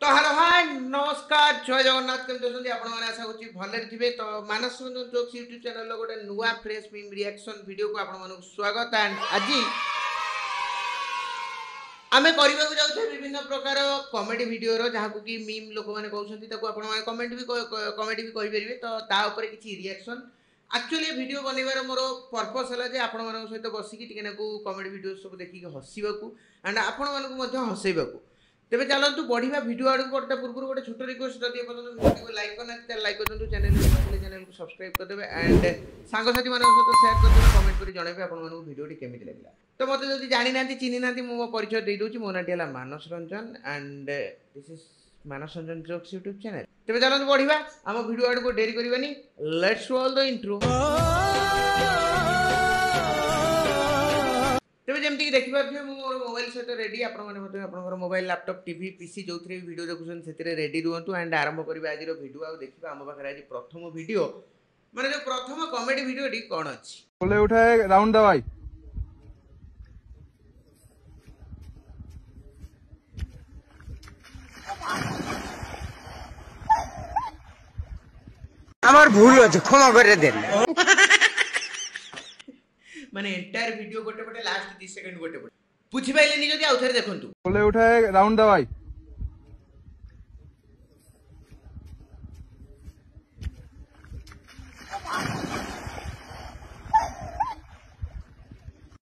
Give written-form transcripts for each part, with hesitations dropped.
तो hello hi नमस्कार जय जगन्नाथ केमती अछंती आपण माने आशा करछि भले थिबे तो मानस रंजन जोक्स यूट्यूब चैनल गोटे नुआ फ्रेश मीम रिएक्शन वीडियो को आपण मानक स्वागत एंड आज आमे करबा को जाउछे विभिन्न प्रकार कॉमेडी वीडियो रो जहा को कि मीम लोक माने कहउछंती ताको आपण माने कमेंट भी कॉमेडी भी कहि परिबे तो ता ऊपर किछि रिएक्शन एक्चुअली वीडियो बनैबार मोर पर्पस हला जे आपण मानक सहित बसिकी टिके नाकू कॉमेडी वीडियो सब देखि हसिबा को एंड आपण मानक मध्य हसैबा को तेरे चलतु बढ़िया वीडियो आड़ को पूर्व गोटे छोट रिक्वेस्ट जदि वीडियो को लाइक करना लाइक कर चैनल को सब्सक्राइब करदे एंड सांगसाथी मान सहित शेयर करदे कमेंट कर जनइबे आपन वीडियो केमिति लागला तो मते जदि जानि नांती चिन्हि नांती मो परिचय दे दोची मो नाटी हला Manas Ranjan and this is Manas Ranjan jokes YouTube channel तेरे चलतु बढ़िया हम वीडियो आड़ को देरी करबानी लेट्स रोल द इंट्रो तेज जमीक देखिए मोर मोबाइल सहित रेडी आप मोबाइल लैपटॉप टीवी पीसी जो वीडियो देखुन से रेडी रुहतु एंड आरंभ करेंगे आज वीडियो आ देखा आम पाखे आज प्रथम वीडियो माने जो प्रथम कॉमेडी वीडियो कौन अच्छी बोले उठाए राउंड दवाई আমার ভুল হচ্ছে ক্ষমা করে দেন माने एंटायर वीडियो गोटे पटे लास्ट 30 सेकंड गोटे पटे पूछि पाइलेनी जदि आउथरे देखंतु बोले उठाए राउंड दवाई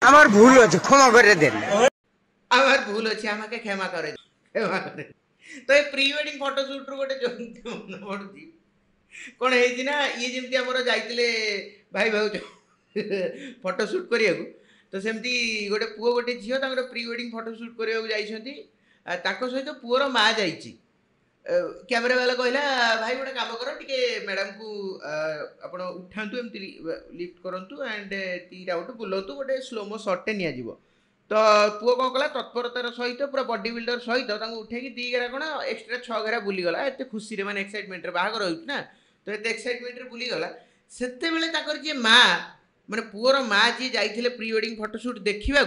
আমার ভুল হচ্ছে ক্ষমা করে দেন আমার ভুল আছে আমাকে ক্ষমা করে तो ये प्री वेडिंग फोटोशूट रो गोटे मन पड़ुची कौन है ना ये जमी आम जाइए भाई भाई फोटोशूट करिया तो सेमती गोटे पुओ गोटे झील प्री वेडिंग फोटोशूट करा सहित पुओर माँ जाइए कैमेरा वाला कहला भाई गोटे काम कर टे मैडम को आप उठातु एमती लिफ्ट करूँ एंड टी राउंड बुलातु गोटे स्लोमो सर्टे नि तो पुओ कौन कला तत्परतार सहित पूरा बॉडी बिल्डर सहित उठे दी घेरा कौन एक्सट्रा 6 घेरा बुलीगला एत खुशी मैंने एक्साइटमेंट बाहर ना तो ये एक्साइटमेंट बुलीगला से जी माँ माने पुओर माँ जी जाइए प्री वेडिंग फोटोशूट देखा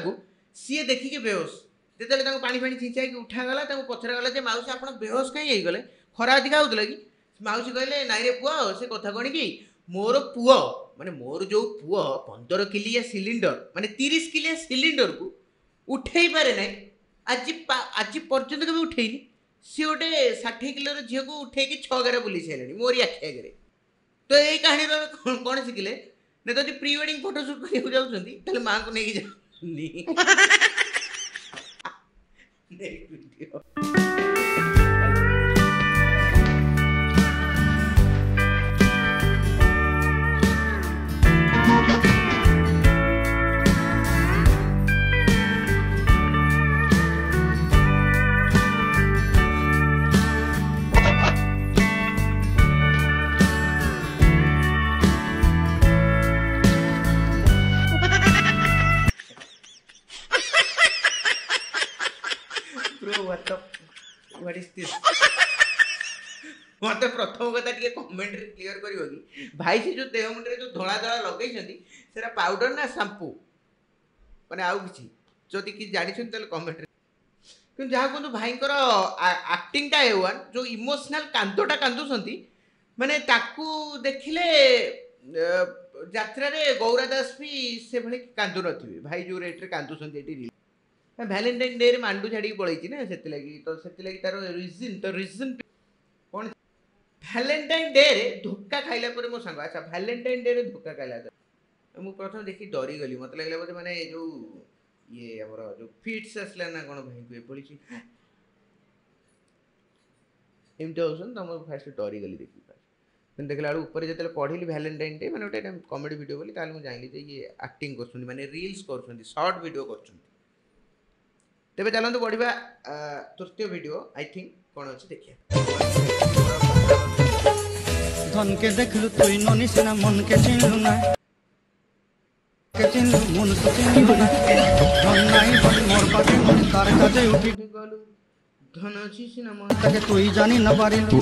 सी देखिकी बेहोश जिते पानी फाणी छिंचाई उठागला पचरा गला जे माउसी आप बेहोश कहीं गले खरा अधिका होता कि माउसी कहले नाई रे पुआ से कथा कौन कि मोर पुओ माने मोर जो पुओ 15 किलिया सिलिंडर माने 30 किलिया सिलिंडर को उठे पारे ना आज पर्यटन कभी उठेनी सी गोटे 60 किलोर झील को उठे 6 घेरा बुली सारे मोरी आखि आगे तो यही कहानी कौन शिखिले ना तो प्री वेडिंग फोटोशूट करने जाऊँ माँ को लेकिन जाओ What is this? मत प्रथम कथा टे कमेंट क्लियर कर भाई से जो देह मुंडे जो धला धला लगे से पाउडर ना शैम्पू माने आउ कि जदि कि जानी कमेंट कि जहाँ कहूँ भाई आक्टिंगटा ए1 जो इमोशनल कांदटा कांदुंट माने ताकू देखिले यात्रा गौरा दास भी से भाई कांदु नथिबे भाई जो रेट्रे कांदुंट भैलेंटाइन डे रे मांडू छाड़ी पलैची ना से तार रिजन कौन भैलेंटाइन डे रे धोखा खाइला पर मो सांग अच्छा भैलेंटाइन डे रे धोखा खाइला मु प्रथम देखी डरी गली मत लगला बोले माने जो ये हमर जो फिट्स आसला ना कोन भाई को पलैची एमते होसन त हम फास्ट डरी गली देखी फिर देखला ऊपर जते पढ़िली भैलेंटाइन डे माने ओटा कॉमेडी वीडियो बोली ताल मु जानिली जे ये एक्टिंग करछुनी माने रील्स करछुनी शॉर्ट वीडियो करछुनी तेरे चलते बढ़िया तृतीय वीडियो आई थिंक कौन अच्छे देखिए धन के देखलु तुई ननी सिना मन के चिन्हलु ना के चिन्हलु मन से चिन्हलु ना धन नाही बड़ मोर पाके मन तार काजे उठी गलु धन अछि सिना मन ताके तुई जानी न पारिलु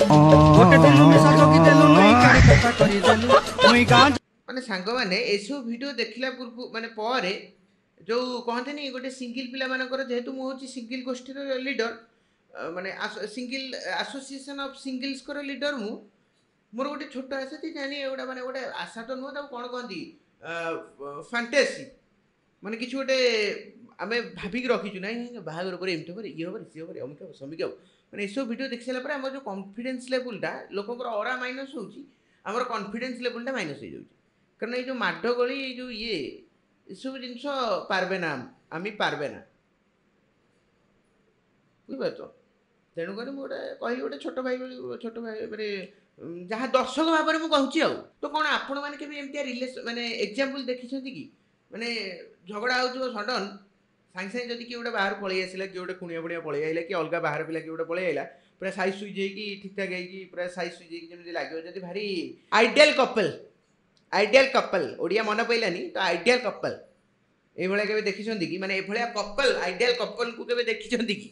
ओटे देलु मिसा जोगी देलु नहीं करे कथा करी देलु मुई गां माने सांग माने एसो वीडियो देखला पूर्व माने पारे जो कहते नहीं गोटे सिंगल पिला मानकर जेहेतु मुझे सिंगल गोष्ठी लीडर माने सिंगल एसोसिएशन ऑफ सिंगल्स को लीडर मु मोर गोटे छोट आशा थी जानी एगुड़ा माने गोटे आशा तो नुह कौन कहती फैंटेसी माने किसी गोटे आम भाविक रखीचु ना बाहागर पर एमती हे ये हे सी हे अमिक हे समिक हे मैंने ये सब भिड देख सारापर आम जो कॉन्फिडेंस लेवलटा लोकंर अरा माइनस होमर कॉन्फिडेंस लेवलटा माइनस हो जाए कारण ये जो माड गली जो ये सब जिन पार्बे ना आम पार्बे ना बुझिपार तेणुक गोटे कह गोटे छोट भाई माने जहाँ दर्शक भाव में मुझे तो कौन आपण मैंने केमती रिलेसन माने एग्जांपल देखी कि माने झगड़ा हो सडन सागे सागे जदि किए गोटे बाहर पलि आसला किए गोटे कुणिया पुणिया पलि आइला कि अलग बाहर पिला किए गोटे पलि आइला पूरा साइज सुइज होगी ठीक ठाक होगी पूरा साइज सुइज होगी जमी लगे जब भारी आइडियल कपल ओडिया मन पड़ानी तो आइडियल कपल ये देखी कि माने ये कपल आइडियल कपल को केवे देखी कि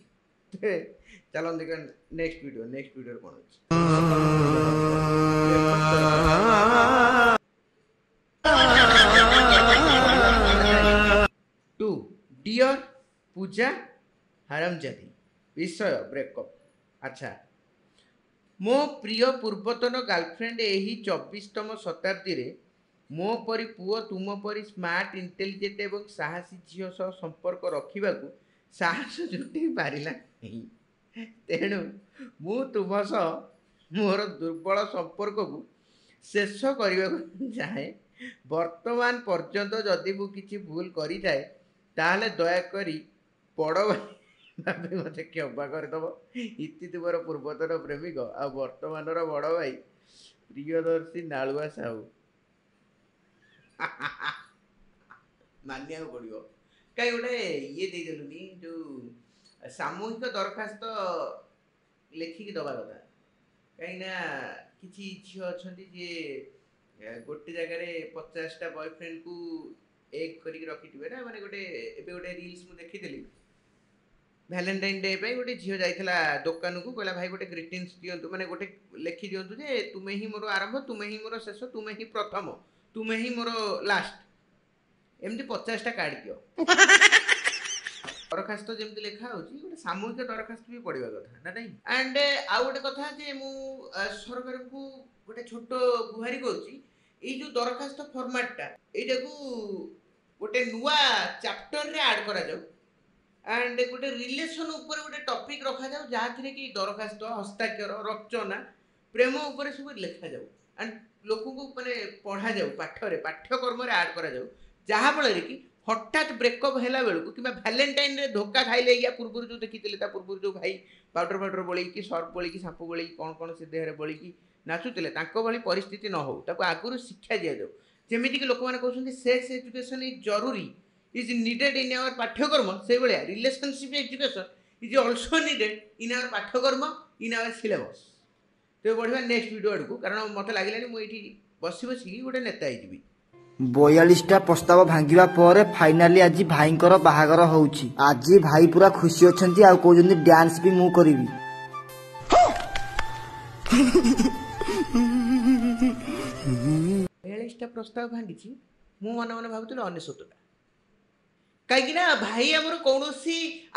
चलो देखा नेक्स्ट वीडियो कौन टू डियर पूजा हरामजादी विषय ब्रेकअप। अच्छा मो प्रिय पूर्वतन गर्लफ्रेंड यही 24तम शताब्दी रे मो परी पुओ तुम परी स्मार्ट इंटेलिजेंट एवं साहसी झील सह संपर्क रखा साहस जुटे पारा नहीं तेणु मु तुम सह मोर दुर्बल संपर्क को शेष करने को चाहे वर्तमान पर्यंत जदि मु किसी भूल करी जाए ताहले दयाकोरी बड़ भाई मत क्षमा करदेव इति तुमर पूर्वतन प्रेमिक आ वर्तमान बड़ भाई प्रियदर्शी नालुआ साहू मानिया पड़ो कहीं गोटे ये देदेलुनी जो सामूहिक दरखास्त लेखिकी दबा कथा कहीं किसी झील अच्छा जी गोटे जगह 50टा बॉयफ्रेंड को एक करके रखी ना माने गोटे एबे गोटे रील्स मु देखी वैलेंटाइन डे पे गोटे झील जाइला दुकान को कहला भाई गोटे ग्रीटिंग्स दियंतु माने गोटे लिखि दियंतु जे तुमे ही मोर आरंभ तुमे ही मोर शेष तुमे ही प्रथम तुमे ही मोर लास्ट एमती 50टा कार्ड दियो दरखास्त जमी लिखा गोटे सामूहिक दरखास्त भी पड़ा कथा ना नहीं एंड आउ गोटे कथा जे मु सरकार को गोटे छोट गुहारी करुच्ची ये जो दरखास्त फॉर्मेटटा ये गोटे नुआ चैप्टर रे ऐड करा जाऊ एंड गोटे रिलेशन ऊपर गोटे टॉपिक रखा जाऊ जहाँ कि दरखास्त हस्ताक्षर रचना प्रेम ऊपर सब लिखा जाऊ एंड लोक को माने पढ़ा जाऊ पाठ्यक्रम रे ऐड करा जाऊ जहाँ फल कि हठात ब्रेकअप है बेलू कि वैलेंटाइन रे धोखा खाइले या पूर्व जो देखी पूर्व जो भाई पाउडर फाउडर बोली कि सर्फ बोली कि सांपू बोली कौन कौन से देह बोली कि नाचुले भली परिस्थिति न हो आगुरी शिक्षा दि जाऊ जमीक लोक मैंने कहते सेक्स एजुकेशन इज जरूरी इज नीडेड इन आवर पाठ्यक्रम से भाया relationship education is also needed in our पाठ्यक्रम इन आवर सिलेबस तो बढ़िया नेक्स्ट वीडियो आड़ को कारण मत लगे मुझे बसी बसिकी गोटे नेता होगी 42टा प्रस्ताव भांगिबा पर फाइनाली आज भाईंकर बाहागर होउची आज भाई पूरा खुशी अछंती आ कहउछंती डांस भी मु करिवि 42टा प्रस्ताव भांगी मु मन मन भावुଥିଲି 69टा कहीं भाई आमर कौन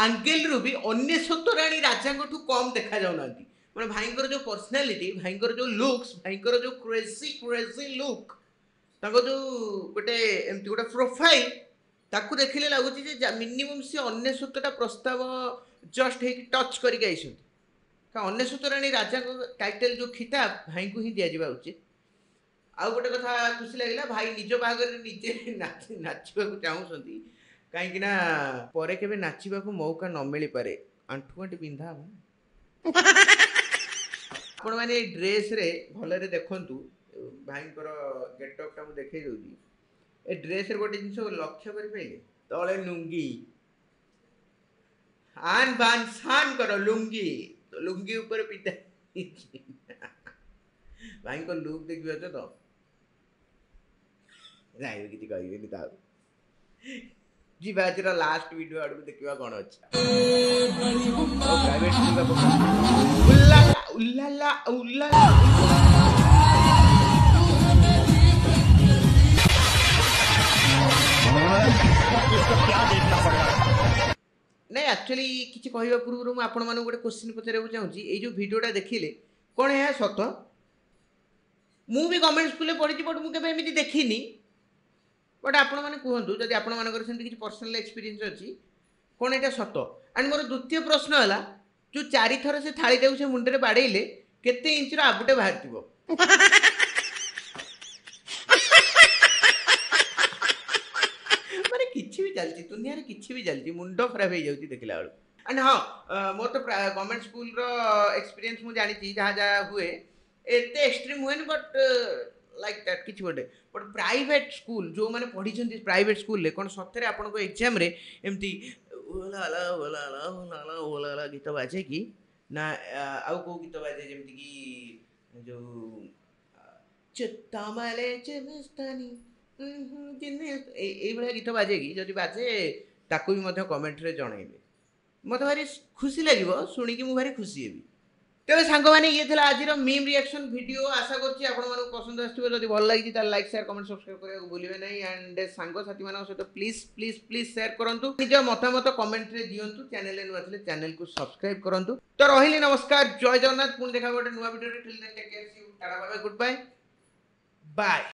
आंगेल रू भी 69 राणी राजा कम देखा जाऊना मैंने भाईंकर जो पर्सनालीटी भाईंकर जो लुक्स भाईंकर जो क्रेजी लुक ताको जो गोटे एमती गोटे प्रोफाइल ताकू देखिले लगुच मिनिमम सी 69टा प्रस्ताव जस्ट है टच करके आई 69 राणी राजा टाइटल जो खिताब भाई को ही दि जावा उचित आउ गोटे कथा खुशी लगे भाई निज बाहागर निजे नाचवा चाहूँगी कहीं पर के नाचवा मौका न मिल पारे आंठू आंटी पिंधा आपण मैंने ड्रेस रे भलरे देखंतु भाईंकर गेटअपटा मुझे देखई दउजी ए ड्रेस रे गोटे जिनस लक्ष्य करि पाइले तळे लुंगी आन बान शान कर लुंगी तो लुंगी ऊपर पिता भाईंकर लुक देखियो तो जाई किति कहबे ता जी बाजरा लास्ट वीडियो आड़ देखिवा कोन अच्छा प्राइवेट उल्ला ନାଇଁ ଆକ୍ଚୁଆଲି କିଛି କହିବା ପୂର୍ବରୁ ମୁଁ ଆପଣମାନଙ୍କୁ ଗୋଟେ କ୍ୱେଶ୍ଚିନ୍ ପଚାରିବାକୁ ଚାହୁଁଛି ଏଇ ଯେଉଁ ଭିଡ଼ିଓଟା ଦେଖିଲେ କ'ଣ ଏହା ସତ? ମୁଁ ବି ଗଭର୍ଣ୍ଣମେଣ୍ଟ ସ୍କୁଲରେ ପଢ଼ିଛି ବଟ୍ ମୁଁ କେବେ ଏମିତି ଦେଖିନି। ବଟ୍ ଆପଣମାନେ କୁହନ୍ତୁ ଯଦି ଆପଣମାନଙ୍କର ସେମିତି କିଛି ପର୍ସନାଲ ଏକ୍ସପିରିଏନ୍ସ ଅଛି କ'ଣ ଏଇଟା ସତ? ଆଣ୍ଡ ମୋର ଦ୍ୱିତୀୟ ପ୍ରଶ୍ନ ହେଲା ଯେଉଁ 4 ଥର ସେ ଥାଳିଟାକୁ ସେ ମୁଣ୍ଡରେ ବାଡ଼େଇଲେ କେତେ ଇଞ୍ଚର ଆବୁଟେ ବାହାରିଥିବ? ମାନେ କିଛି ବି ଚାଲିଛି ଦୁନିଆରେ, କିଛି ବି ଚାଲିଛି, ମୁଣ୍ଡ ଖରାପ ହେଇଯାଉଛି ଦେଖିଲା ବେଳକୁ। ଆଣ୍ଡ ହଁ ମୋର ତ ଗଭର୍ଣ୍ଣମେଣ୍ଟ ସ୍କୁଲର ଏକ୍ସପିରିଏନ୍ସ ମୁଁ ଜାଣିଛି ଯାହା ଯାହା ହୁଏ ଏତେ ଏକ୍ସଟ୍ରିମ୍ ହୁଏନି ବଟ୍ ଲାଇକ୍ ଦ୍ୟାଟ୍ କିଛି ଗୋଟେ। ବଟ୍ ପ୍ରାଇଭେଟ୍ ସ୍କୁଲ ଯେଉଁମାନେ ପଢ଼ିଛନ୍ତି ପ୍ରାଇଭେଟ୍ ସ୍କୁଲରେ କ'ଣ ସତରେ ଆପଣଙ୍କ ଏକ୍ଜାମ୍ରେ ଏମିତି ଓଲାଲା ଓଲାଲା ଓଲାଲା ଓଲାଲା ଗୀତ ବାଜେ କି ନା ଆଉ କେଉଁ ଗୀତ ବାଜେ ଯେମିତିକି ଯେଉଁ ଚିତ୍ତାମାଲେ ଚିମସ୍ତାନି ଏଇଭଳିଆ ଗୀତ ବାଜେ କି? ଯଦି ବାଜେ ତାକୁ ବି ମଧ୍ୟ କମେଣ୍ଟରେ ଜଣାଇବେ, ମୋତେ ଭାରି ଖୁସି ଲାଗିବ ଶୁଣିକି, ମୁଁ ଭାରି ଖୁସି ହେବି। ତେବେ ସାଙ୍ଗମାନେ ଇଏ ଥିଲା ଆଜିର ମିମ୍ ରିଆକ୍ସନ୍ ଭିଡ଼ିଓ। ଆଶା କରୁଛି ଆପଣମାନଙ୍କୁ ପସନ୍ଦ ଆସିଥିବ। ଯଦି ଭଲ ଲାଗିଛି ତାହେଲେ ଲାଇକ୍ ସେୟାର କମେଣ୍ଟ ସବସ୍କ୍ରାଇବ୍ କରିବାକୁ ଭୁଲିବେ ନାହିଁ। ଆଣ୍ଡ ସାଙ୍ଗସାଥିମାନଙ୍କ ସହିତ ପ୍ଲିଜ୍ ପ୍ଲିଜ୍ ପ୍ଲିଜ୍ ସେୟାର କରନ୍ତୁ, ନିଜ ମତାମତ କମେଣ୍ଟରେ ଦିଅନ୍ତୁ। ଚ୍ୟାନେଲରେ ନୂଆ ଥିଲେ ଚ୍ୟାନେଲକୁ ସବସ୍କ୍ରାଇବ୍ କରନ୍ତୁ। ତ ରହିଲି, ନମସ୍କାର, ଜୟ ଜଗନ୍ନାଥ। ପୁଣି ଦେଖା ଗୋଟେ ନୂଆ ଭିଡ଼ିଓରେ। Tata bye, good bye, bye.